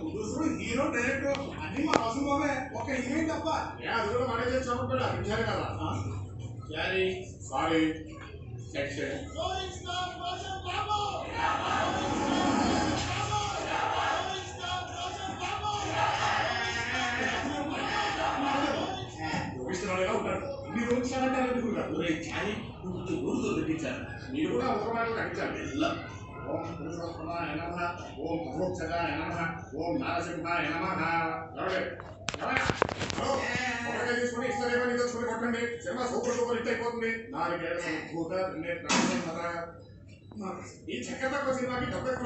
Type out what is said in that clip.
producer hero director అన్ని మా వసంతమే ఒక హీరోయిన్ తప్ప అది కూడా మనకి చెప్పకుండా విచారు కదా సారీ సారీ సెక్షన్ ఇన్ని రోజు మీరు కూడా ఒక మాట కట్టించాలి ఓం పురుషోత్తమాయ నమః ఓం మహోక్షదాయ నమః ఓం నారసింహాయ నమః ఒకటే తీసుకుని ఇష్టదేవాన్ని తెచ్చుకుని కొట్టండి సినిమా సూపర్ సూపర్ హిట్ అయిపోతుంది 4 ఏళ్ల సంభూత ఈ చక్కెర తక్కువ సినిమాకి 70